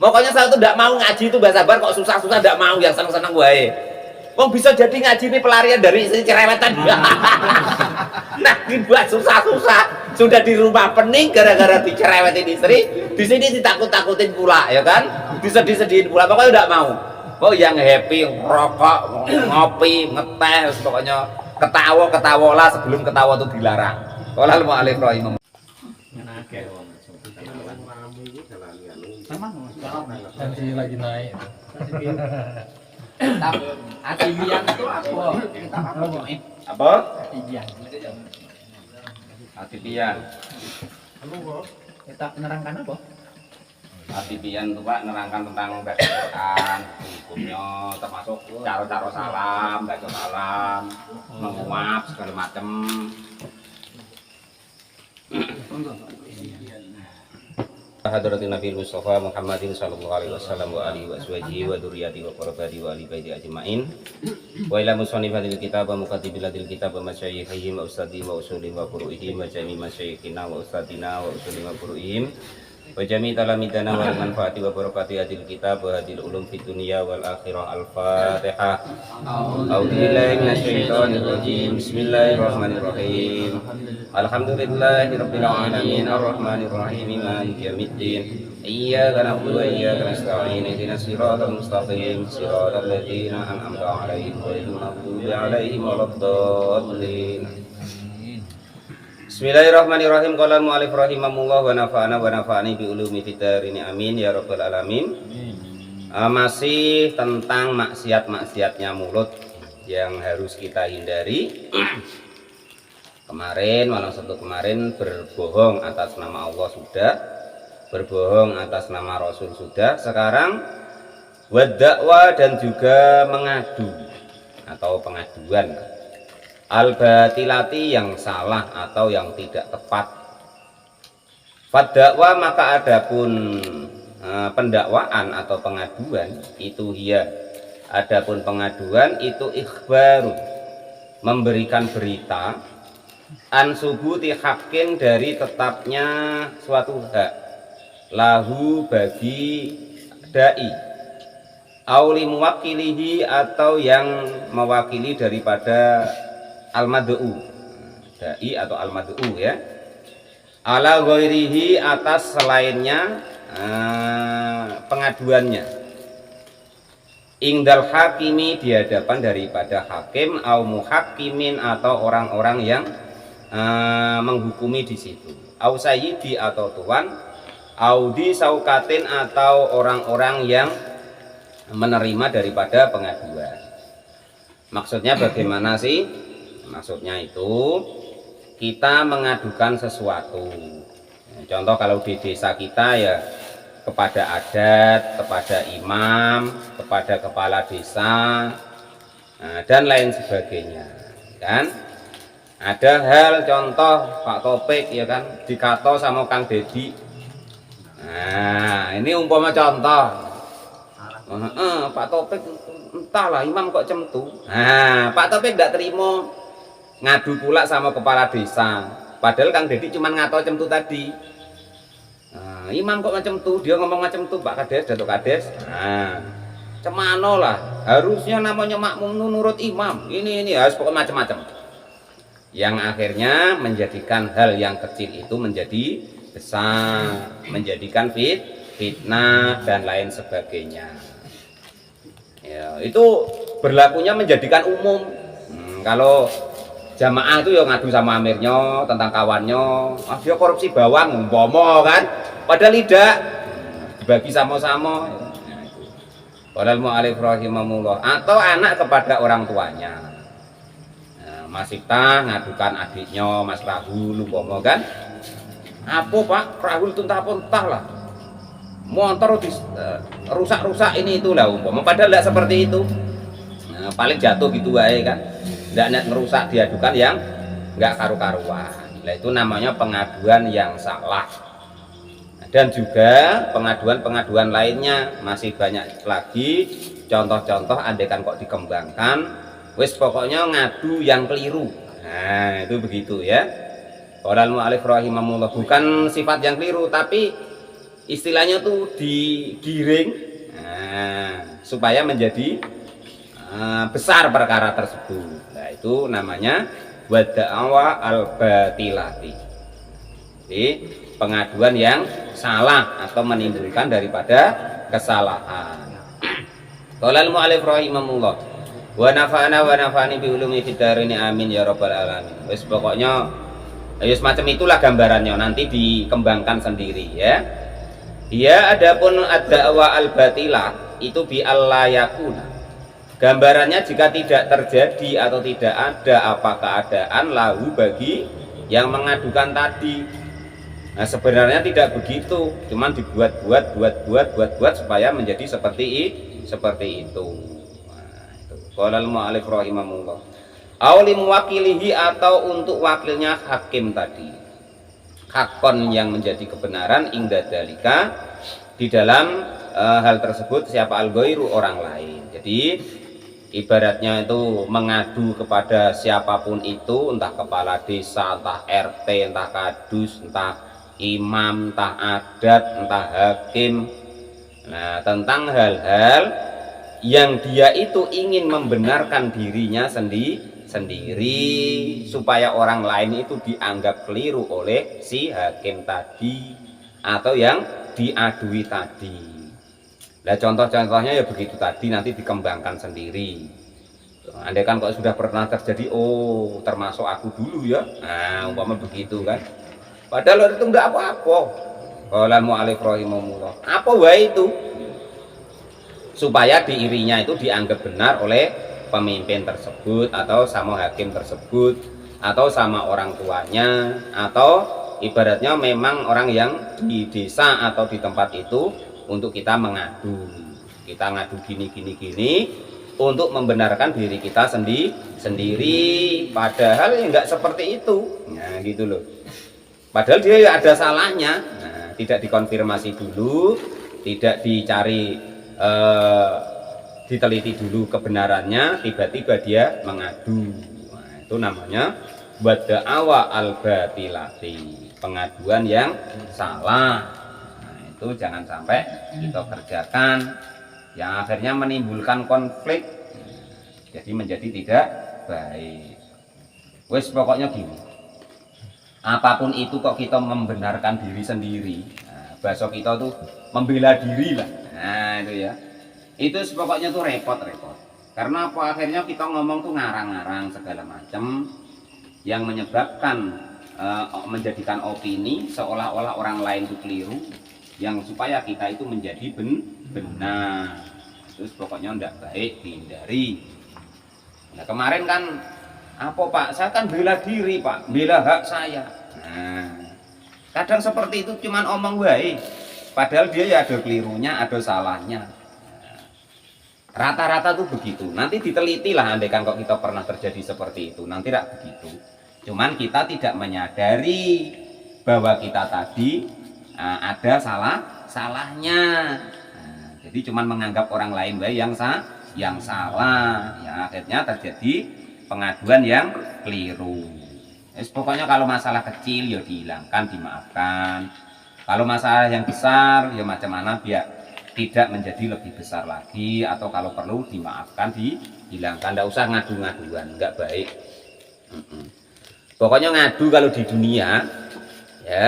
Pokoknya saya tuh tidak mau ngaji itu bahasa sabar kok susah-susah tidak mau, yang seneng-seneng wae. Wong bisa jadi ngaji ini pelarian dari istri cerewetan. Nah, dibuat susah-susah. Sudah di rumah pening gara-gara dicerewetin istri, di sini ditakut-takutin pula, ya kan? Disedih-sedihin pula. Pokoknya tidak mau. Oh, yang happy, rokok, ngopi, ngeteh, pokoknya ketawa-ketawalah sebelum ketawa itu dilarang. Qala al-mu'allif rahimahullah. Nanti lagi naik. Atibian itu apa? Apa? Atibian. Atipian. Kita menerangkan apa? Atipian itu Pak nerangkan tentang baca Quran, hukumnya termasuk cara-cara salam, baca salam, menguap segala macam. Hadratin Nabi Mustafa Muhammadin sallallahu alaihi wasallam wa alihi wa sahbihi wa dzurriyyati wa qurrabati wa ali baiti ajmain. Wa ila musannifatil kitab wa muqaddimatil kitab wa masyayikhihim wa ustadihim wa usulihim wa furu'ihim wa jami' masyayikhina wa ustadina wa usulihim wa furu'ihim wa jami' talamidana wal manfaati wa barakati hadil kitab wa hadil ulum fid dunya wal akhirah. Al-Fatihah. A'udzu billahi minasyaitonir rajim. Bismillahirrahmanirrahim. Alhamdulillahirabbil alamin arrahmanir rahim maliki yaumiddin. Iyyaka na'budu wa iyyaka nasta'in. Ihdinas siratal mustaqim. Siratal ladzina an'amta 'alaihim ghairil maghdubi 'alaihim waladdallin. Bismillahirrahmanirrahim. Qala al-mu'allif rahimahullah wa nafa'ani bi ulumi fid darin amin ya rabbal alamin. Masih tentang maksiat-maksiatnya mulut yang harus kita hindari. Kemarin, malam Sabtu kemarin berbohong atas nama Allah sudah, berbohong atas nama Rasul sudah. Sekarang wadda'wa dan juga mengadu atau pengaduan al-batilati yang salah atau yang tidak tepat. Fadda'wa maka adapun pendakwaan atau pengaduan itu adapun pengaduan itu ikhbaru memberikan berita an subuti hakin dari tetapnya suatu hak lahu bagi dai auli muwakilihi atau yang mewakili daripada al-mad'u dai atau al-mad'u ya ala ghairihi atas selainnya pengaduannya ingdal hakimi di hadapan daripada hakim au muhakimin atau orang-orang yang menghukumi di situ au sayyidi atau tuan au di saukatin atau orang-orang yang menerima daripada pengaduan. Maksudnya bagaimana sih? Maksudnya itu kita mengadukan sesuatu. Contoh kalau di desa kita ya kepada adat, kepada imam, kepada kepala desa, dan lain sebagainya, kan? Ada hal contoh Pak Topik ya kan dikato sama Kang Dedi. Nah ini umpama contoh. Pak Topik entahlah imam kok cemtu. Nah Pak Topik tidak terima ngadu pula sama kepala desa. Padahal Kang Dedi cuma ngato cemtu tadi. Nah, imam kok macam tuh dia ngomong macam tuh Pak Kades Datuk Kades. Nah cemano lah harusnya namanya makmum nurut imam ini harus pokoknya macam-macam yang akhirnya menjadikan hal yang kecil itu menjadi besar, menjadikan fitnah dan lain sebagainya ya, itu berlakunya menjadikan umum. Kalau jamaah itu yang ngadu sama amirnya tentang kawannya, dia korupsi bawang umpama kan, padahal tidak dibagi sama-sama. Padahal mu'alif rahimahullah atau anak kepada orang tuanya. Mas Iftah ngadukan adiknya Mas Rahul umpama kan, apa Pak Rahul itu entah lah motor rusak-rusak ini itulah umpama, padahal tidak seperti itu. Nah, paling jatuh gitu aja kan, tidak ngerusak, diadukan yang nggak karu-karuan. Nah, itu namanya pengaduan yang salah. Dan juga pengaduan-pengaduan lainnya masih banyak lagi contoh-contoh andaikan kok dikembangkan. Wis pokoknya ngadu yang keliru. Nah itu begitu ya. Qala al-mu'allif rahimahullah, bukan sifat yang keliru tapi istilahnya tuh digiring supaya menjadi besar perkara tersebut. Nah, itu namanya wada'awa al-batilati. Jadi pengaduan yang salah atau menimbulkan daripada kesalahan. Qala al-mu'allif rahimahullah wa nafa'ana wa nafa'ani bi ulumi fid darini amin ya rabbal alamin. Wis pokoknya ya semacam itulah gambarannya, nanti dikembangkan sendiri ya. Ya adapun ad-da'wa al-batilah itu bi alla yakuna. Gambarannya jika tidak terjadi atau tidak ada apa keadaan lahu bagi yang mengadukan tadi. Nah, sebenarnya tidak begitu, cuman dibuat supaya menjadi seperti itu. Nah, itu. Qala al-mu'allif rahimahullah. Aw li muwakilihi atau untuk wakilnya hakim tadi. Hakon yang menjadi kebenaran ingda dalika di dalam hal tersebut siapa al-ghairu orang lain. Jadi ibaratnya itu mengadu kepada siapapun itu, entah kepala desa, entah RT, entah kadus, entah imam, entah adat, entah hakim. Nah, tentang hal-hal yang dia itu ingin membenarkan dirinya sendiri supaya orang lain itu dianggap keliru oleh si hakim tadi atau yang diadui tadi. Nah, contoh-contohnya ya begitu tadi, nanti dikembangkan sendiri. Andai kan kok sudah pernah terjadi, oh termasuk aku dulu ya, nah umpama begitu kan. Padahal itu enggak apa-apa. Qala mu'allif rahimahullah. Apa wae itu? Supaya diirinya itu dianggap benar oleh pemimpin tersebut atau sama hakim tersebut atau sama orang tuanya atau ibaratnya memang orang yang di desa atau di tempat itu untuk kita mengadu. Kita ngadu gini untuk membenarkan diri kita sendiri padahal ya enggak seperti itu. Nah, gitu loh. Padahal dia ya ada salahnya. Nah, tidak dikonfirmasi dulu, tidak dicari diteliti dulu kebenarannya, tiba-tiba dia mengadu. Nah, itu namanya wada'awa al-batilati, pengaduan yang salah. Nah, itu jangan sampai kita kerjakan yang akhirnya menimbulkan konflik, jadi menjadi tidak baik. Wes pokoknya gini, apapun itu kok kita membenarkan diri sendiri, nah, bahasa kita tuh membela diri lah. Nah itu ya, itu pokoknya tuh repot. Karena apa, akhirnya kita ngomong tuh ngarang-ngarang segala macam yang menyebabkan menjadikan opini seolah-olah orang lain itu keliru, yang supaya kita itu menjadi benar. Terus pokoknya tidak baik, dihindari. Nah kemarin kan apa Pak, saya kan bela diri Pak, bela hak saya. Nah kadang seperti itu cuman omong baik, padahal dia ya ada kelirunya, ada salahnya. Rata-rata tuh begitu. Nanti diteliti lah, andai kan kok kita pernah terjadi seperti itu, nanti tidak begitu. Cuman kita tidak menyadari bahwa kita tadi ada salahnya. Nah, jadi cuman menganggap orang lain baik yang salah, ya akhirnya terjadi pengaduan yang keliru. Pokoknya kalau masalah kecil ya dihilangkan, dimaafkan. Kalau masalah yang besar ya macam mana biar tidak menjadi lebih besar lagi, atau kalau perlu dimaafkan, dihilangkan. Tidak usah ngadu-ngaduan, nggak baik. Pokoknya ngadu kalau di dunia ya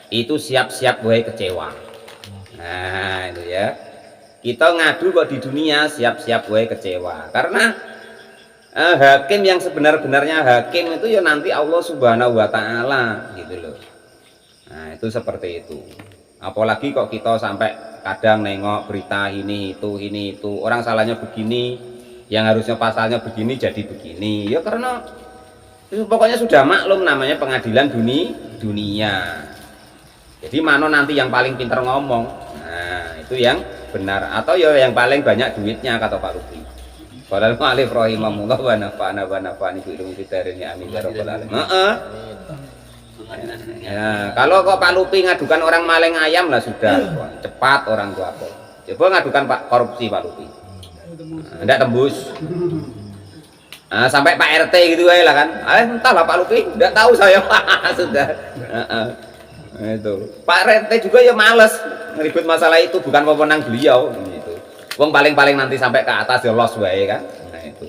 itu siap-siap gue kecewa. Nah itu ya, kita ngadu kok di dunia siap-siap gue kecewa, karena hakim yang sebenar-benarnya hakim itu ya nanti Allah Subhanahu wa Ta'ala gitu loh. Nah itu seperti itu. Apalagi kok kita sampai kadang nengok berita ini itu orang salahnya begini, yang harusnya pasalnya begini jadi begini ya, karena itu pokoknya sudah maklum namanya pengadilan dunia. Jadi mana nanti yang paling pintar ngomong, nah itu yang benar, atau ya yang paling banyak duitnya, kata Pak Rufi. Qala al-mu'allif rahimahullah wa nafa'ani bi ilmi fid-darini amin ya rabbal alamin. Ya, kalau kok Pak Lupi ngadukan orang maling ayam lah sudah cepat orang tua kok. Coba ngadukan Pak korupsi Pak Lupi. Enggak tembus. Nah, sampai Pak RT gitu aja lah kan. Entahlah Pak Lupi, enggak tahu saya sudah. Nah, itu. Pak RT juga ya males ribut masalah itu, bukan wewenang beliau gitu. Wong paling-paling nanti sampai ke atas ya los wae kan. Nah itu.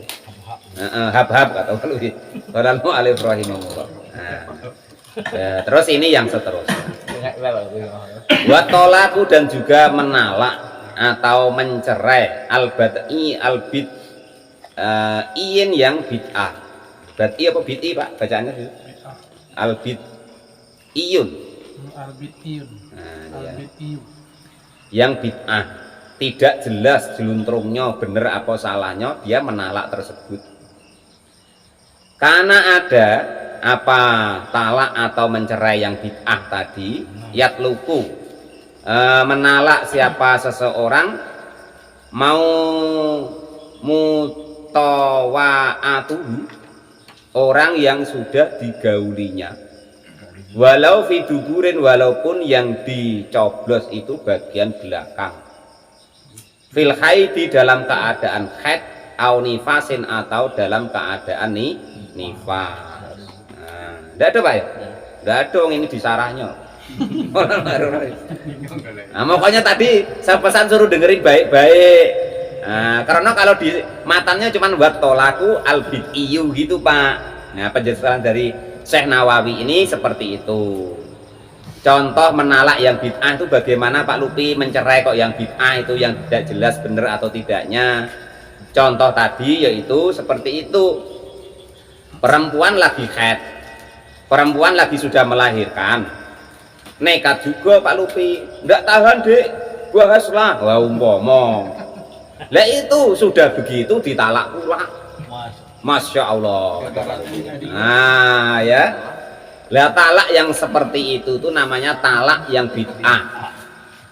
Hab-hab kata lu. Quraanmu alif rahimahullah. Nah. Ya, terus ini yang seterusnya. Wa tolaku dan juga menalak atau mencerai al-bad'i al-bid iin yang bid'ah. Bad'i apa bid'i Pak bacaannya itu? Al-bid iyun. Al-bid'iyun. Nah, ya. Al-bid'iyun. Yang bid'ah tidak jelas jeluntrungnya bener apa salahnya, dia menalak tersebut. Karena ada apa talak atau mencerai yang bid'ah tadi, yatluku menalak siapa seseorang mau mutawaatuhu, orang yang sudah digaulinya, walau fiduburin, walaupun yang dicoblos itu bagian belakang, fil haidi dalam keadaan haid, au nifasin atau dalam keadaan nifas. Tidak ada Pak ya? Tidak ada, ini disarahnya. Nah, pokoknya tadi saya pesan suruh dengerin baik-baik. Nah, karena kalau di matanya cuma buat tolaku al-bid'iyu gitu Pak. Nah, penjelasan dari Syekh Nawawi ini seperti itu. Contoh menalak yang bid'ah itu bagaimana Pak Lupi mencerai kok yang bid'ah itu yang tidak jelas benar atau tidaknya. Contoh tadi yaitu seperti itu. Perempuan lagi haid, perempuan lagi sudah melahirkan, nekat juga Pak Lupi, nggak tahan dek, bahaslah, wah umpama, lah itu sudah begitu ditalak pula, masya Allah. Nah ya, lah talak yang seperti itu tuh namanya talak yang bid'ah.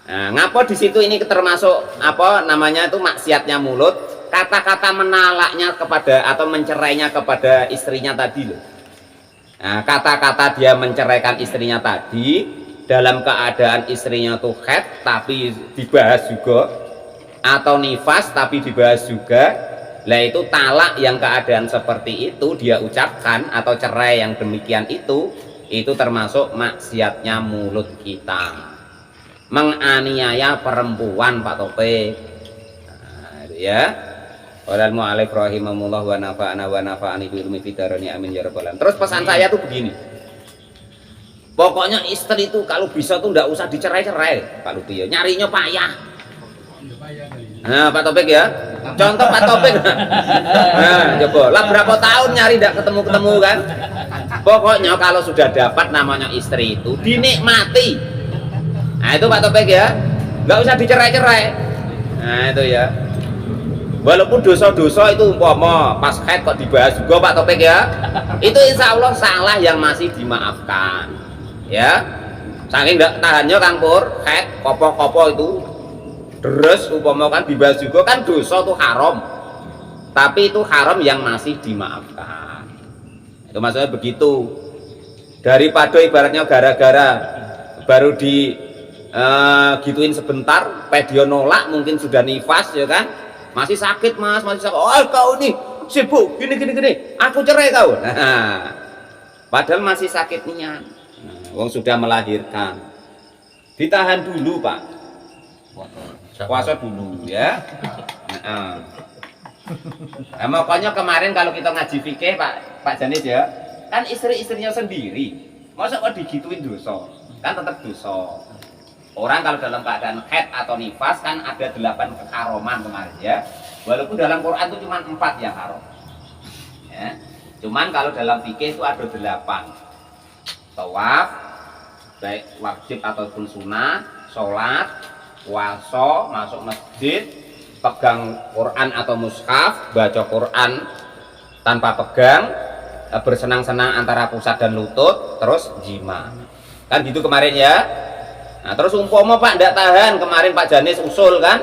Nah, ngapa di situ ini termasuk apa namanya itu maksiatnya mulut? Kata-kata menalaknya kepada atau mencerainya kepada istrinya tadi loh. Nah, kata-kata dia menceraikan istrinya tadi dalam keadaan istrinya tuh haid tapi dibahas juga, atau nifas tapi dibahas juga. Lah itu talak yang keadaan seperti itu dia ucapkan atau cerai yang demikian itu termasuk maksiatnya mulut kita. Menganiaya perempuan Pak Topik. Nah, ya. Walal mu'alif rahimahullah wa nafa'ani bi ilmi fidarani amin ya rabbal alamin. Terus pesan saya tuh begini. Pokoknya istri itu kalau bisa tuh enggak usah dicerai-cerai Pak Lupi ya. Nyarinya payah. Nah, Pak Topik ya. Contoh Pak Topik. Nah, coba lah berapa tahun nyari enggak ketemu-ketemu kan? Pokoknya kalau sudah dapat namanya istri itu dinikmati. Nah, itu Pak Topik ya. Enggak usah dicerai-cerai. Nah, itu ya. Walaupun dosa-dosa itu umpama pas haid kok dibahas juga Pak Topik ya, itu insya Allah salah yang masih dimaafkan ya. Saking tidak tahannya Kang Pur, haid kopo-kopo itu terus umpama kan dibahas juga kan dosa itu haram, tapi itu haram yang masih dimaafkan. Itu maksudnya begitu. Daripada ibaratnya gara-gara baru di gituin sebentar, pedio nolak mungkin sudah nifas ya kan. Masih sakit mas, masih sakit. Oh kau ini sibuk, gini, aku cerai kau. Nah, padahal masih sakit niat. Wong sudah melahirkan, ditahan dulu Pak. Puasa dulu ya. Nah, makanya kemarin kalau kita ngaji fikih Pak Janis ya, kan istri-istrinya sendiri. Masa kok digituin dosa? Kan tetap dosa. Orang kalau dalam keadaan haid atau nifas kan ada 8 keharaman kemarin ya. Walaupun dalam Quran itu cuma 4 yang haram. Ya. Cuman kalau dalam fikih itu ada 8. Tawaf, baik wajib ataupun sunnah, sholat, puasa, masuk masjid, pegang Quran atau mushaf, baca Quran tanpa pegang, bersenang-senang antara pusat dan lutut, terus jima. Kan gitu kemarin ya. Nah terus umpama Pak tidak tahan, kemarin Pak Janis usul kan,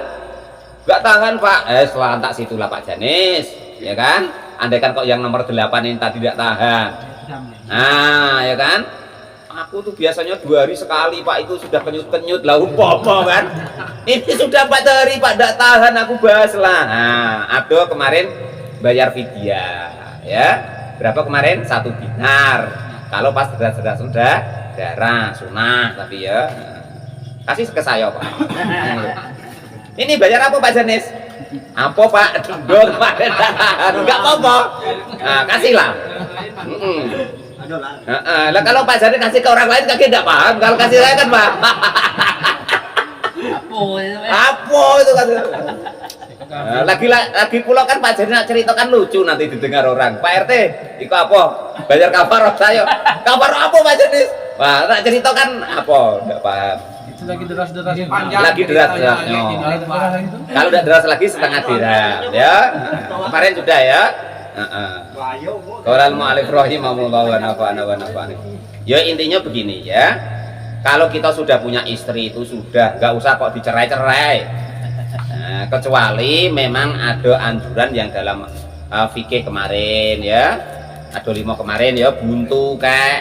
nggak tahan Pak, selantak situlah Pak Janis, ya kan, andaikan kok yang nomor 8 ini tadi tidak tahan, nah ya kan, aku tuh biasanya 2 hari sekali Pak, itu sudah kenyut-kenyut lah umpama kan, ini sudah 4 hari Pak tidak tahan, aku bahas lah. Nah aduh kemarin bayar fidyah, ya berapa kemarin 1 dinar, kalau pas sudah darah sunah tapi ya kasih ke saya Pak. Ini bayar apa Pak Janis? Apa Pak? Dong Pak. Enggak apa-apa. Nah, kasihlah. Lah kalau Pak Janis kasih ke orang lain kaki enggak paham. Kalau kasih saya kan Pak. Apa itu kan? Lagi pula kan Pak Janis nak cerita kan lucu nanti didengar orang. Pak RT, itu apa? Bayar kafaroh saya. Kafaroh apa Pak Janis? Wah, nak cerita kan apa? Enggak paham. Itu lagi deras-deras. Lagi deras-derasnya. Kalau udah deras lagi setengah dirham ya. Kemarin sudah ya. Qolal mu'allif rahimahullah wa nafa'ana wa nafa'ana. Ya intinya begini ya. Kalau kita sudah punya istri itu sudah nggak usah kok dicerai-cerai. Nah, kecuali memang ada anjuran yang dalam fikih kemarin ya. Ada 5 kemarin ya, buntu kayak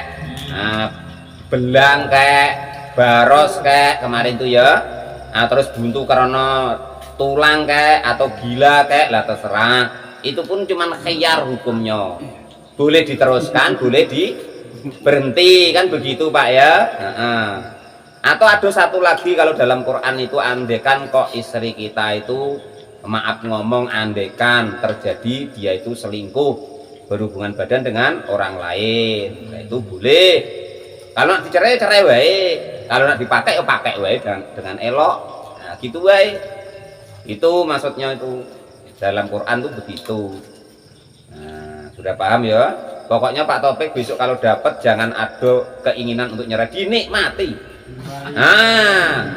belang kayak baros kayak kemarin tuh ya. Nah, terus buntu karena tulang kayak atau gila kayak lah terserah. Itu pun cuman khiyar hukumnya. Boleh diteruskan, boleh berhenti kan begitu Pak ya. Atau ada satu lagi kalau dalam Quran itu andekan kok istri kita itu maaf ngomong andekan terjadi dia itu selingkuh berhubungan badan dengan orang lain, nah, itu boleh. Kalau nak dicerai cerai wae, kalau nak dipakai ya pakai wae dengan elok. Nah, gitu wae. Itu maksudnya itu dalam Quran tuh begitu. Nah, sudah paham ya? Pokoknya Pak Topik besok kalau dapat jangan ada keinginan untuk nyerah, dinikmati. Nah,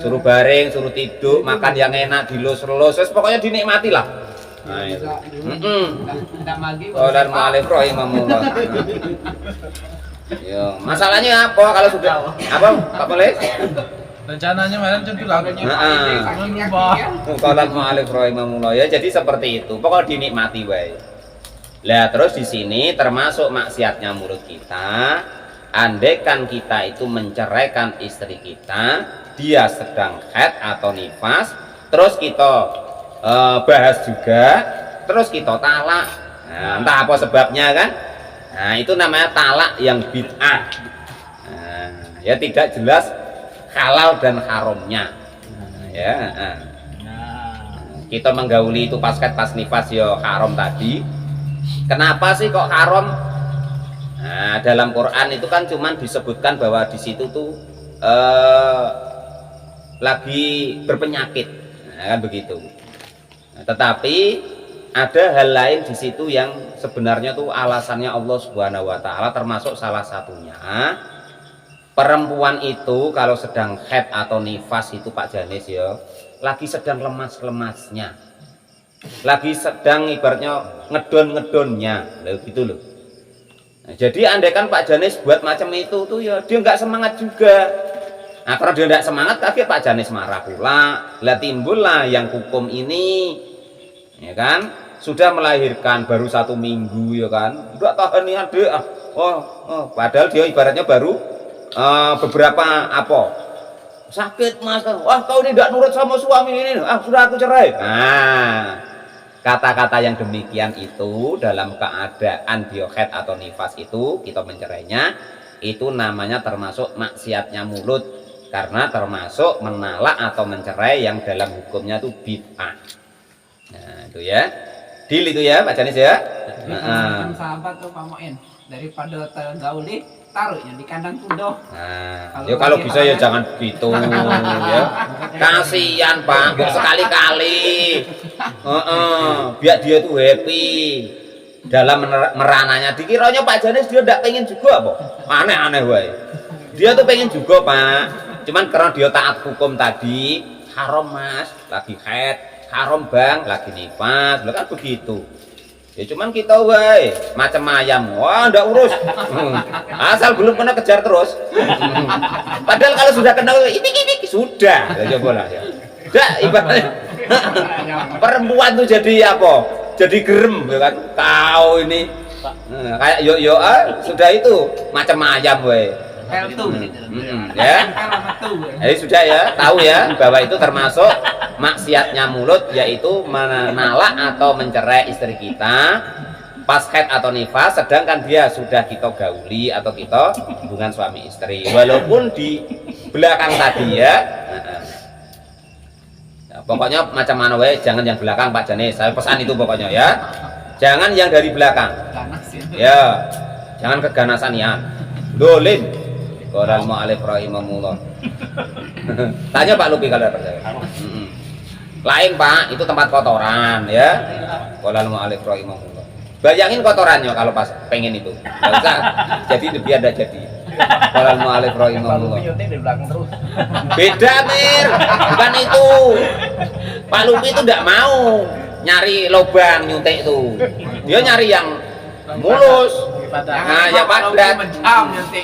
suruh baring, suruh tidur, makan yang enak, dilus-lus, pokoknya dinikmati lah. Nah, itu. Qolal mu'allif rahimahullah. Yo, masalahnya apa kalau sudah apa Pak Polis? Rencananya malam tentu lagunya. Qolal mu'allif rahimahullah ya, jadi seperti itu. Pokoknya dinikmati wae. Lah terus di sini termasuk maksiatnya mulut kita. Andaikan kita itu menceraikan istri kita, dia sedang haid atau nifas, terus kita bahas juga, terus kita talak. Nah, entah apa sebabnya kan? Nah, itu namanya talak yang bid'ah. Nah, ya tidak jelas halal dan haramnya. Nah, ya. Kita menggauli itu pas haid pas nifas ya haram tadi. Kenapa sih kok haram? Nah, dalam Quran itu kan cuman disebutkan bahwa di situ tuh lagi berpenyakit, nah, kan begitu. Nah, tetapi ada hal lain di situ yang sebenarnya tuh alasannya Allah Subhanahu Wa Taala, termasuk salah satunya perempuan itu kalau sedang haid atau nifas itu Pak Janis ya, lagi sedang lemas-lemasnya. Lagi sedang ibaratnya ngedon-ngedonnya, gitu loh. Nah, jadi andaikan Pak Janis buat macam itu tuh ya dia nggak semangat juga. Nah, karena dia nggak semangat, tapi Pak Janis marah pula. Lah timbullah yang hukum ini, ya kan? Sudah melahirkan baru 1 minggu ya kan? Nggak tahan nih adek. Padahal dia ibaratnya baru beberapa apa? Sakit mas. Wah kau ini tidak nurut sama suami ini. Sudah aku cerai. Nah. Kata-kata yang demikian itu dalam keadaan dia haid atau nifas itu kita mencerainya, itu namanya termasuk maksiatnya mulut, karena termasuk menalak atau mencerai yang dalam hukumnya itu bid'ah. Nah itu ya, deal itu ya Pak Janis ya. Sahabat tuh Pak Moin, daripada tergauli taruhnya di kandang kuda. Nah, ya kalau bisa ya jangan begitu ya. Kasihan Pak, kok sekali-kali. Biar dia tuh happy dalam merananya. Dikiranya Pak Janis dia tidak pengen juga apa? Aneh-aneh wae. Dia tuh pengen juga Pak. Cuman karena dia taat hukum tadi, haram Mas, lagi haid, haram Bang, lagi nifas, kan begitu. Ya cuman kita wae macam ayam, wah ndak urus. Asal belum kena kejar terus. Padahal kalau sudah kena ini sudah, ya coba lah ya. Udah ibaratnya perempuan tuh jadi apa? Jadi gerem ya kan. Kau ini kayak yo sudah itu macam ayam wae. Ya. Jadi sudah ya, tahu ya bahwa itu termasuk maksiatnya mulut, yaitu menalak atau mencerai istri kita pas haid atau nifas, sedangkan dia sudah kita gauli atau kita hubungan suami istri, walaupun di belakang tadi ya. Ya, pokoknya macam mana wae, jangan yang belakang Pak Janis, saya pesan itu pokoknya ya, jangan yang dari belakang Ganas ya. ya, jangan keganasan ya, dolim. Qolal mu'alif rahimahullah. Tanya Pak Lupi kalau percaya. Lain Pak, itu tempat kotoran ya. Qolal mu'alif rahimahullah. Bayangin kotorannya kalau pas pengen itu. Enggak usah. Jadi biar ada jadi. Qolal mu'alif rahimahullah. di belakang terus. Beda Mir, bukan itu. Pak Lupi itu enggak mau nyari lubang nyuntik itu. Dia nyari yang mulus. Nah, ya padat. Menjam nanti.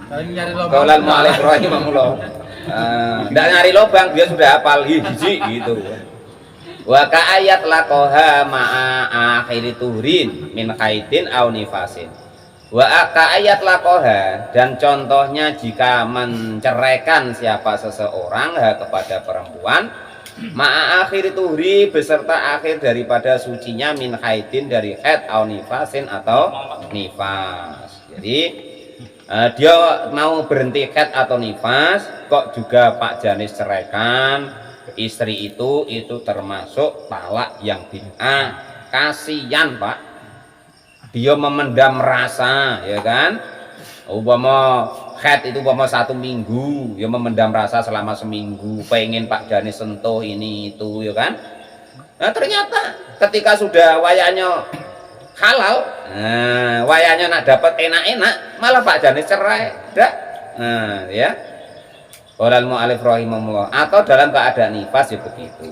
Paling nyari lubang. Qolal mu'alif rahimahullah. Enggak nyari lubang, dia sudah hafal hiji gitu. Wa ka ayat laqaha ma'a akhiri tuhrin min haidin aw nifasin. Wa ka ayat laqaha, dan contohnya jika menceraikan siapa seseorang kepada perempuan ma'a akhiri tuhri beserta akhir daripada sucinya min haidin dari haid aw nifasin atau nifas. Jadi dia mau berhenti haid atau nifas kok juga Pak Janis ceraikan istri itu termasuk talak yang bid'ah. Kasihan Pak, dia memendam rasa ya kan, umpama haid itu umpama 1 minggu, dia memendam rasa selama seminggu, pengen Pak Janis sentuh ini itu ya kan. Nah ternyata ketika sudah wayanya halal, wayanya nak dapat enak-enak, malah Pak Janis cerai. Dak. Nah, ya. Qolal mu'alif rahimahullah, atau dalam keadaan nifas ya begitu.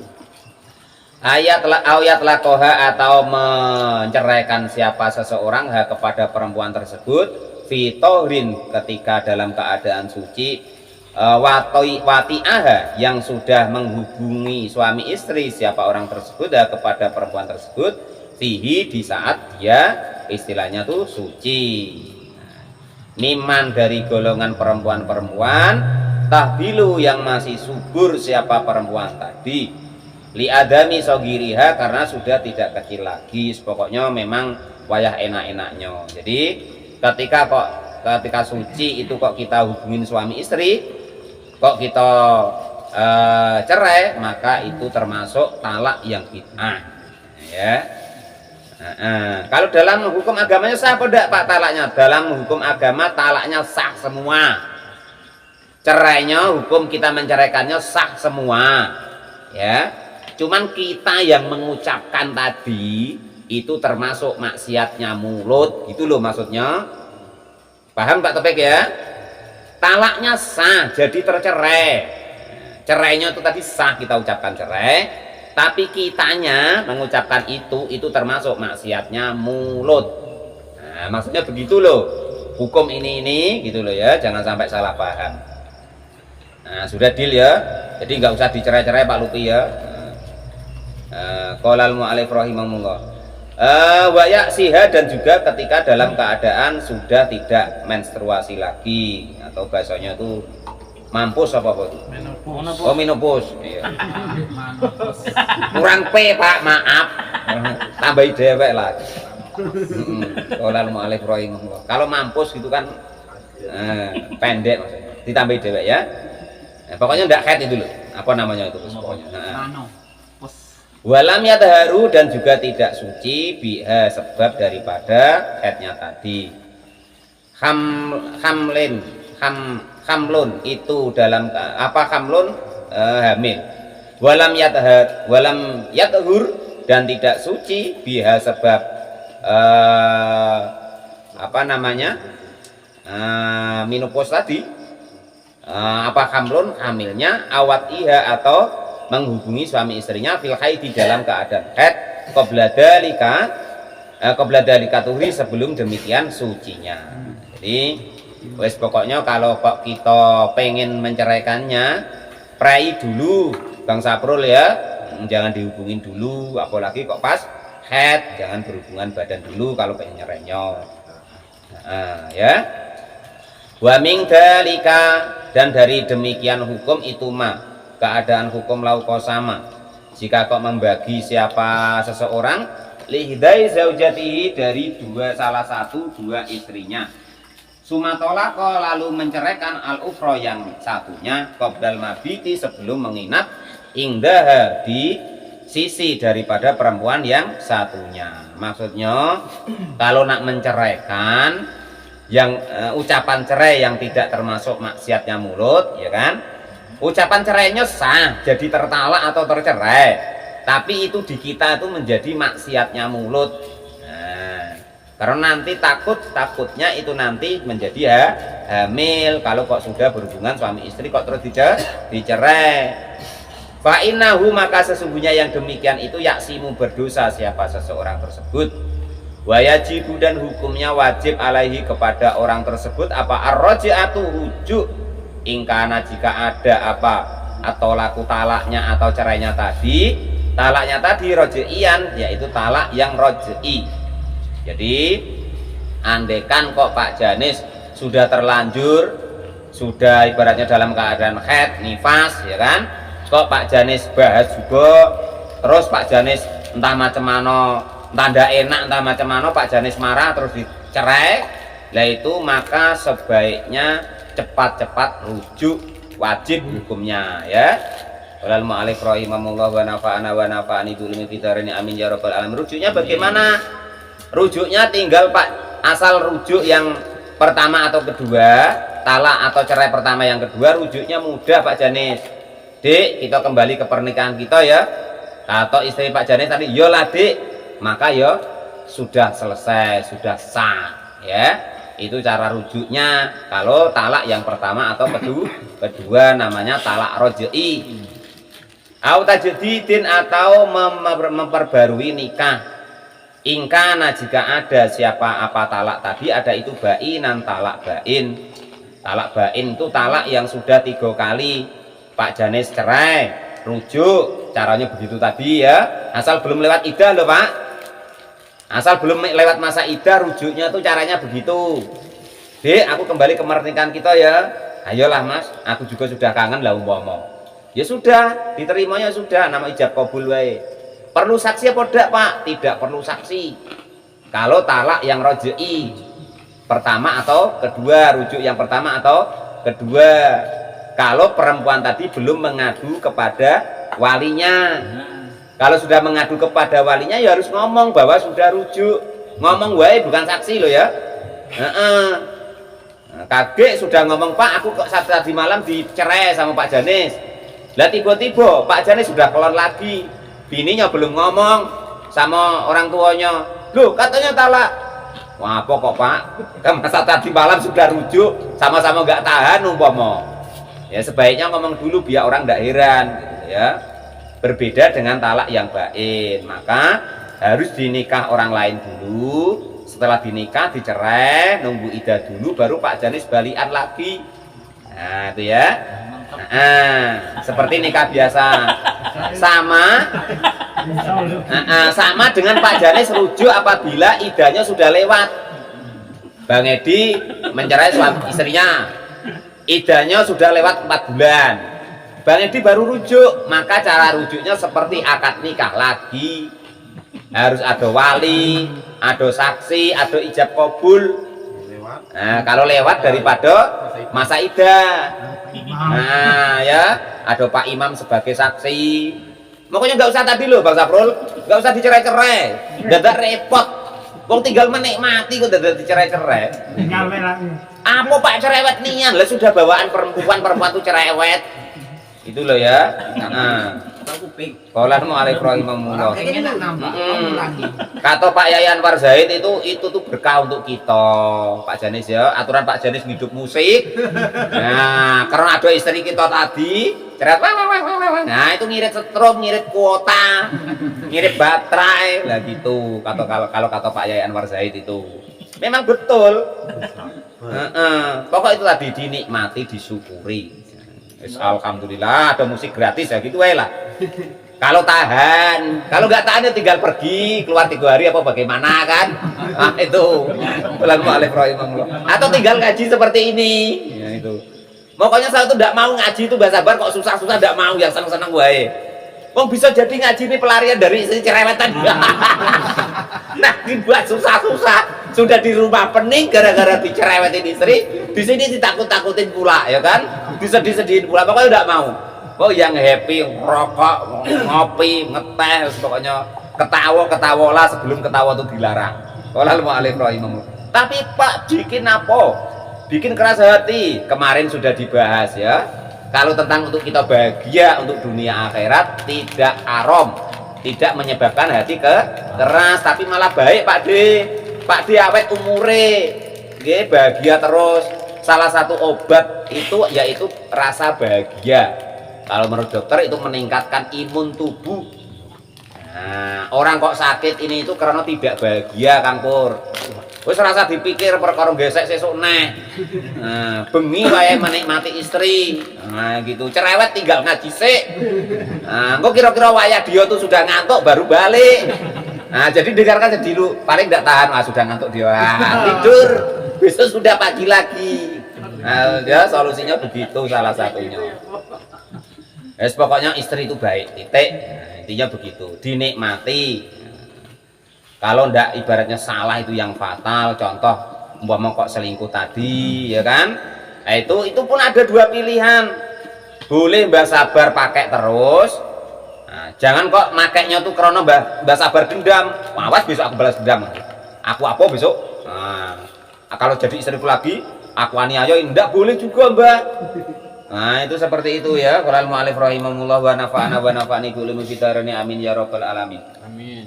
Ayat laqaha, atau menceraikan siapa seseorang kepada perempuan tersebut fi tohrin, ketika dalam keadaan suci, wati'aha, yang sudah menghubungi suami istri siapa orang tersebut kepada perempuan tersebut fihi, di saat dia istilahnya tuh suci. Miman, dari golongan perempuan-perempuan tahbilu, yang masih subur siapa perempuan tadi, li adami sogiriha, karena sudah tidak kecil lagi, pokoknya memang wayah enak-enaknya. Jadi ketika suci itu kok kita hubungin suami istri, kok kita cerai, maka itu termasuk talak yang bid'ah ya. Kalau dalam hukum agamanya sah apa enggak Pak talaknya? Dalam hukum agama talaknya sah semua. Cerainya, hukum kita menceraikannya sah semua. Ya. Cuman kita yang mengucapkan tadi itu termasuk maksiatnya mulut, gitu loh maksudnya. Paham Pak Topik ya? Talaknya sah, jadi tercerai. Cerainya itu tadi sah, kita ucapkan cerai. Tapi kitanya mengucapkan itu termasuk maksiatnya mulut. Nah, maksudnya begitu loh. Hukum ini gitu loh ya, jangan sampai salah paham. Nah, sudah deal ya. Jadi nggak usah dicerai-cerai Pak Lupi ya. Qolal mu'alif rahimahullah. Wa ya'siha, dan juga ketika dalam keadaan sudah tidak menstruasi lagi, atau bahasanya itu mampus apa itu? Oh, menopause. Iya. Kurang P Pak, maaf. Tambahi dewek lah. Qolal mu'alif rahimahullah. Kalau mampus gitu kan pendek maksudnya. Ditambahi dewek ya. Nah, pokoknya enggak haid itu loh. Apa namanya itu pokoknya. Walam yataharu, dan juga tidak suci biha, sebab daripada haidnya tadi. Hamlun itu dalam apa, hamlun hamil. Walam yathur, dan tidak suci biha, sebab apa namanya, menopause tadi. Apa hamlun, hamilnya, awat iha, atau menghubungi suami istrinya fil haid, di dalam keadaan haid, qabla dalika tuhri, sebelum demikian sucinya. Jadi wes pokoknya kalau kok kita pengen menceraikannya, prai dulu Bang Saprul ya, jangan dihubungin dulu, apalagi kok pas haid, jangan berhubungan badan dulu kalau pengen nyerainya. Ya. Wa min dalika, dan dari demikian hukum itu keadaan hukum lauko sama. Jika kok membagi siapa seseorang lihdai zaujatihi dari salah satu dua istrinya. Sumatolako lalu menceraikan al-ukhra yang satunya qabdal mabiti sebelum menginap indaha di sisi daripada perempuan yang satunya. Maksudnya kalau nak menceraikan yang ucapan cerai yang tidak termasuk maksiatnya mulut, ya kan? Ucapan cerainya sah, jadi tertalak atau tercerai. Tapi itu di kita itu menjadi maksiatnya mulut. Nah, karena nanti takutnya itu nanti menjadi hamil kalau kok sudah berhubungan suami istri kok terus dicerai. Fa innahu maka sesungguhnya yang demikian itu yaksimu berdosa siapa seseorang tersebut. Wa yajibu dan hukumnya wajib alaihi kepada orang tersebut apa ar-raj'atu rujuk ingkana jika ada apa atau laku talaknya atau cerainya tadi. Talaknya tadi roj'ian yaitu talak yang roj'i. Jadi andekan kok Pak Janis sudah terlanjur, sudah ibaratnya dalam keadaan haid, nifas, ya kan? Kok Pak Janis bahas juga, terus Pak Janis entah macam mana, entah ndak enak, entah macam mana Pak Janis marah terus dicerai. Lah itu maka sebaiknya cepat-cepat rujuk, wajib hukumnya ya. Walal mu'alif rahimahullah wa nafa'ani dulu fitarini amin ya rabbal alamin. Rujuknya bagaimana? Rujuknya tinggal Pak, asal rujuk yang pertama atau kedua, talak atau cerai pertama yang kedua, rujuknya mudah Pak Janis. Dik, kita kembali ke pernikahan kita ya. Atau istri Pak Janis tadi, yolah dik, maka ya sudah selesai, sudah sah ya. Itu cara rujuknya kalau talak yang pertama atau kedua namanya talak roj'i. Au tajdidin atau memperbarui nikah. Ingkana jika ada siapa apa talak tadi ada itu bainan talak bain. Talak bain itu talak yang sudah 3 kali Pak Janis cerai, rujuk. Caranya begitu tadi ya. Asal belum lewat iddah loh Pak. Asal belum lewat masa iddah rujuknya tuh caranya begitu. Dek, aku kembali ke pernikahan kita ya. Ayolah Mas, aku juga sudah kangen lah umpama. Ya sudah, diterimanya sudah, nama ijab kabul wae. Perlu saksi apa tidak Pak? Tidak perlu saksi. Kalau talak yang roj'i pertama atau kedua, rujuk yang pertama atau kedua. Kalau perempuan tadi belum mengadu kepada walinya. Kalau sudah mengadu kepada walinya ya harus ngomong bahwa sudah rujuk. Ngomong wae bukan saksi loh ya. Kakek sudah ngomong Pak, aku kok tadi malam dicerai sama Pak Janis. Lah tiba-tiba Pak Janis sudah kelon lagi, bininya belum ngomong sama orang tuanya. Loh katanya talak. Wah pokok Pak, kan masa tadi malam sudah rujuk, sama-sama nggak tahan umpama. Ya sebaiknya ngomong dulu biar orang nggak heran, gitu ya. Berbeda dengan talak yang bain, maka harus dinikah orang lain dulu. Setelah dinikah dicerai, nunggu iddah dulu, baru Pak Janis balikan lagi. Nah itu ya. Seperti nikah biasa sama dengan Pak Janis rujuk apabila iddahnya sudah lewat. Bang Edi mencerai suami istrinya, iddahnya sudah lewat 4 bulan. Bang Edi baru rujuk, maka cara rujuknya seperti akad nikah lagi. Harus ada wali, ada saksi, ada ijab kabul. Nah, kalau lewat daripada masa iddah. Nah ya, ada Pak Imam sebagai saksi. Pokoknya nggak usah tadi loh Bang Saprul, nggak usah dicerai-cerai, dadak repot. Wong tinggal menikmati kok dadak dicerai-cerai. Apa Pak cerewet nian? Lah sudah bawaan perempuan tuh cerewet. Itu loh ya. Qaulanu alaihi rahimahullah. Kata Pak Yayan Anwar Zaid itu tuh berkah untuk kita, Pak Janis ya. Aturan Pak Janis hidup musik. Nah, karena ada istri kita tadi, ceret nah itu ngirit setrum, ngirit kuota, ngirit baterai, lah gitu. Kalau kata Pak Yayan Anwar Zaid itu memang betul. Pokok itu tadi dinikmati, disyukuri. Alhamdulillah ada musik gratis ya gitu lah. Kalau tahan, kalau nggak tahan ya tinggal pergi keluar 3 hari apa bagaimana kan? Nah itu atau tinggal ngaji seperti ini. Ya, itu. Pokoknya saya tuh tidak mau ngaji itu bahasa bar kok susah-susah tidak mau, yang seneng-seneng wae. Wong bisa jadi ngaji ini pelarian dari istri cerewetan. Nah, dibuat susah-susah. Sudah di rumah pening gara-gara dicerewetin istri, di sini ditakut-takutin pula, ya kan? Disedih-sedihin pula, pokoknya tidak mau. Oh, yang happy, rokok, ngopi, ngeteh, pokoknya ketawa-ketawalah sebelum ketawa itu dilarang. Qala al-mu'allif rahimahullah. Tapi Pak bikin apa? Bikin keras hati. Kemarin sudah dibahas ya. Kalau tentang untuk kita bahagia untuk dunia akhirat tidak haram, tidak menyebabkan hati keras, tapi malah baik Pak D. Pak D awet umure, nggih bahagia terus. Salah satu obat itu yaitu rasa bahagia. Kalau menurut dokter itu meningkatkan imun tubuh. Nah, orang kok sakit ini itu karena tidak bahagia, Kang Pur. Wis rasa dipikir perkara gesek sesuk neh. Nah, bengi wae menikmati istri. Nah, gitu. Cerewet tinggal ngaji sik. Nah, kok kira-kira wayah dia tuh sudah ngantuk baru balik. Nah, jadi dengarkan dulu, paling tidak tahan, sudah ngantuk dia. Tidur. Besok sudah pagi lagi. Nah, ya solusinya begitu salah satunya. Pokoknya istri itu baik, titik. Nah, intinya begitu, dinikmati. Kalau ndak ibaratnya salah itu yang fatal, contoh umpama kok selingkuh tadi, ya kan? Nah, itu pun ada dua pilihan. Boleh Mbak sabar pakai terus. Nah, jangan kok makainya tuh karena Mbak sabar dendam. Awas besok aku balas dendam. Aku apa besok? Nah, kalau jadi istriku lagi, aku aniayain, ndak boleh juga Mbak. Nah, itu seperti itu ya. Qala al-mu'allif rahimahullah wa nafa'ana wa nafa'ani bi ulumi fitarani amin ya rabbal alamin. Amin.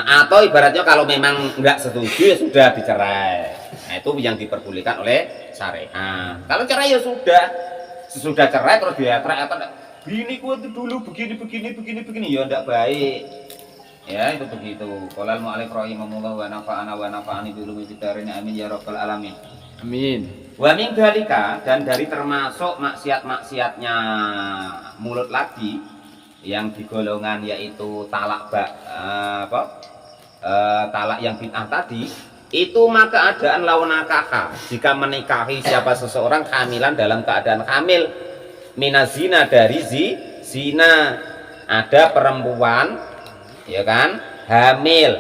Atau ibaratnya kalau memang enggak setuju ya sudah dicerai. Nah, itu yang diperbolehkan oleh syariat. Kalau cerai ya sudah cerai terus dia gini gua tuh dulu begini ya enggak baik. Ya, itu begitu. Qala al-mu'allif rahimahullah wa nafa'ana wa nafa'ani bi ulumi fitarani amin ya rabbal alamin. Amin. Wa min dalika, dan dari termasuk maksiat-maksiatnya mulut lagi yang digolongan yaitu talak talak yang bid'ah tadi, itu maka keadaan launakaka jika menikahi siapa seseorang hamilan dalam keadaan hamil minazina dari zina. Ada perempuan ya kan hamil.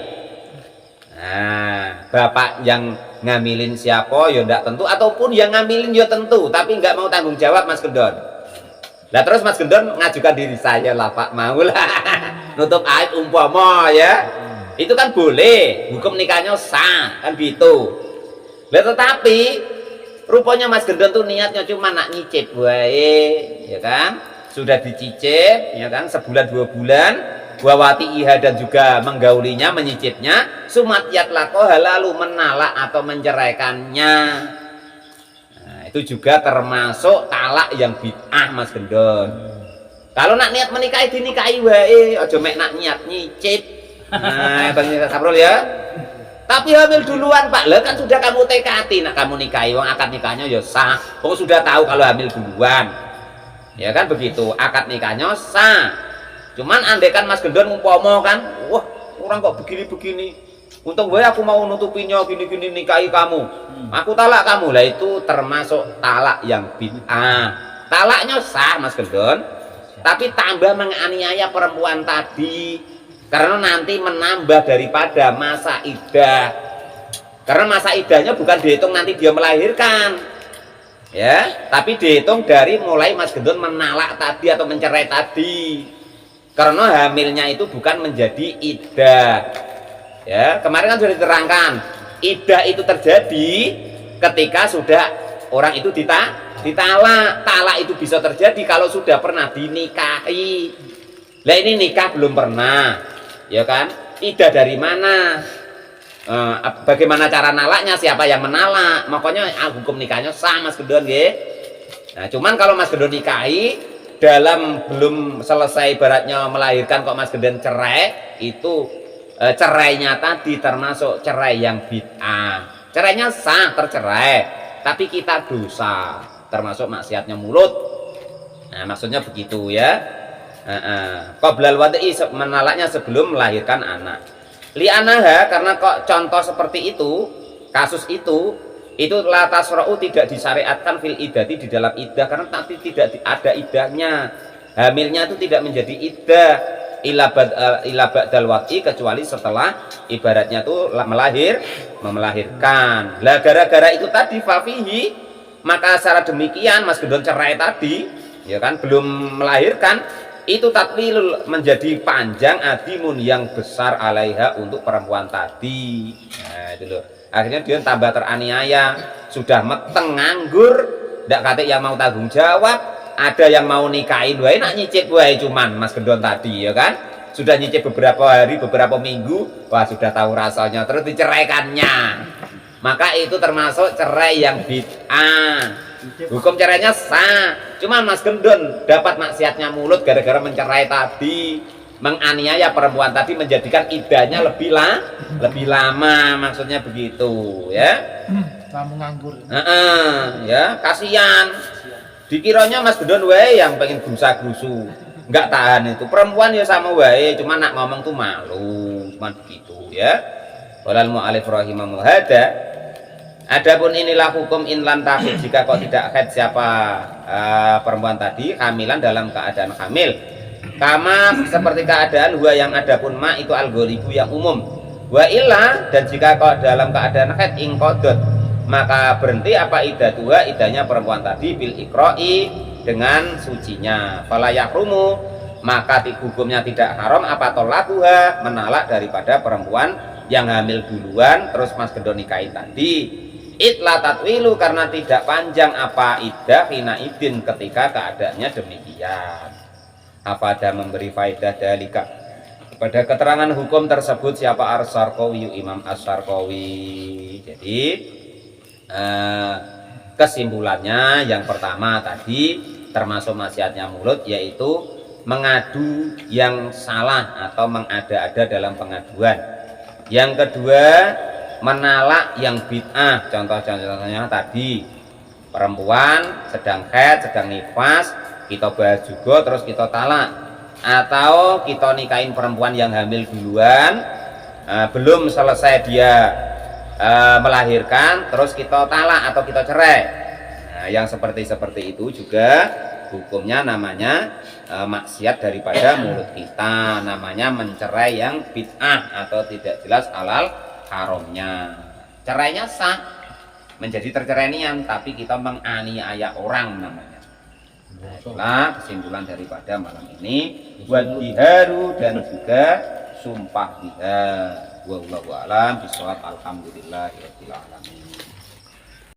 Nah, bapak yang ngamilin siapa ya ndak tentu, ataupun yang ngamilin ya tentu tapi nggak mau tanggung jawab Mas Gendon. Nah, terus Mas Gendon ngajukan diri, saya lah Pak mau lah nutup aib umpama ya, itu kan boleh, hukum nikahnya sah kan gitu. Nah, tetapi rupanya Mas Gendon tuh niatnya cuma nak nyicip wae ya kan, sudah dicicip ya kan sebulan 2 bulan, wawati iha dan juga menggaulinya, menyicipnya, sumatyat lakoha lalu menalak atau menceraikannya. Nah, itu juga termasuk talak yang bid'ah Mas Gendon. Kalau nak niat menikahi dinikahi wae, aja mek nak niat nyicip. Nah, Bang Sabrul ya. Tapi hamil duluan Pak, lah kan sudah kamu tekati nak kamu nikahi, wong akad nikahnya ya sah. Kok sudah tahu kalau hamil duluan. Ya kan begitu, akad nikahnya sah. Cuman andaikan Mas Gendon umpama kan, wah orang kok begini-begini, untung gue aku mau nutupinya gini-gini nikahi kamu, aku talak kamu, lah itu termasuk talak yang bid'ah. Talaknya sah Mas Gendon, tapi tambah menganiaya perempuan tadi, karena nanti menambah daripada masa iddah. Karena masa iddahnya bukan dihitung nanti dia melahirkan, ya, tapi dihitung dari mulai Mas Gendon menalak tadi atau mencerai tadi. Karena hamilnya itu bukan menjadi iddah. Ya, kemarin kan sudah diterangkan, iddah itu terjadi ketika sudah orang itu ditalak. Talak itu bisa terjadi kalau sudah pernah dinikahi. Lah ini nikah belum pernah, ya kan? Iddah dari mana? Bagaimana cara nalaknya? Siapa yang menalak? Makanya hukum nikahnya sah Mas Gendon nggih. Nah, cuman kalau Mas Gendon nikahi dalam belum selesai ibaratnya melahirkan kok Mas Gendon cerai, itu cerainya tadi termasuk cerai yang bid'ah. Cerainya sah, tercerai, tapi kita dosa, termasuk maksiatnya mulut. Nah, maksudnya begitu ya. Qoblal wad'i, menalaknya sebelum melahirkan anak. Li'anaha, karena kok contoh seperti itu, kasus itu la tasra'u tidak disyariatkan fil iddati di dalam iddah, karena nanti tidak ada iddahnya. Hamilnya itu tidak menjadi iddah. ila ba'dal wati, kecuali setelah ibaratnya tuh melahirkan. Lah gara-gara itu tadi fafihi, maka secara demikian Mas Gendon cerai tadi ya kan, belum melahirkan, itu takwilul menjadi panjang adimun yang besar alaiha untuk perempuan tadi. Nah itu loh, akhirnya dia tambah teraniaya, sudah meteng nganggur, ndak kate yang mau tanggung jawab, ada yang mau nikahin wae nak nyicip wae, cuman Mas Gendon tadi ya kan sudah nyicip beberapa hari, beberapa minggu, wah sudah tahu rasanya, terus diceraikannya, maka itu termasuk cerai yang bid'ah. Hukum cerainya sah, cuman Mas Gendon dapat maksiatnya mulut gara-gara mencerai tadi, menganiaya perempuan tadi, menjadikan idahnya lebih lama, maksudnya begitu ya. Kamu nganggur. Ya kasihan, dikiranya Mas Gendon wae yang pengen gusa-gusu, nggak tahan itu perempuan ya sama wae, cuma nak ngomong tuh malu, cuma begitu ya. Walal mu'alif rahimahullah hada. Adapun inilah hukum in lam tahid, jika kok tidak haid siapa perempuan tadi hamilan dalam keadaan hamil, kama seperti keadaan huwa yang adapun ma itu al-ghalibu yang umum, wa illa dan jika kok dalam keadaan haid ingqadat, maka berhenti apa idatuha, idahnya perempuan tadi bil ikra'i dengan sucinya, fala yahrumu, maka hukumnya tidak haram apa tolakuha, menalak daripada perempuan yang hamil duluan terus Mas Gendon nikahin tadi. Itla tatwilu, karena tidak panjang apa iddah hina idin ketika keadaannya demikian. Apa ada memberi faedah dalika pada keterangan hukum tersebut siapa As-Sarqawi, Imam As-Sarqawi. Jadi kesimpulannya yang pertama tadi termasuk maksiatnya mulut, yaitu mengadu yang salah atau mengada-ada dalam pengaduan. Yang kedua, menalak yang bid'ah. Contoh-contohnya tadi perempuan sedang haid, sedang nifas, kita bahas juga terus kita talak, atau kita nikahin perempuan yang hamil duluan, belum selesai dia melahirkan, terus kita talak atau kita cerai. Nah, yang seperti itu juga hukumnya namanya maksiat daripada mulut kita, namanya mencerai yang bid'ah atau tidak jelas halal haramnya. Cerainya sah, menjadi terceraian, tapi kita menganiaya orang namanya. Nah, itulah kesimpulan daripada malam ini, buat biharu dan juga sumpah bihar. Wallahu a'lam bishawab. Alhamdulillahirabbil alamin.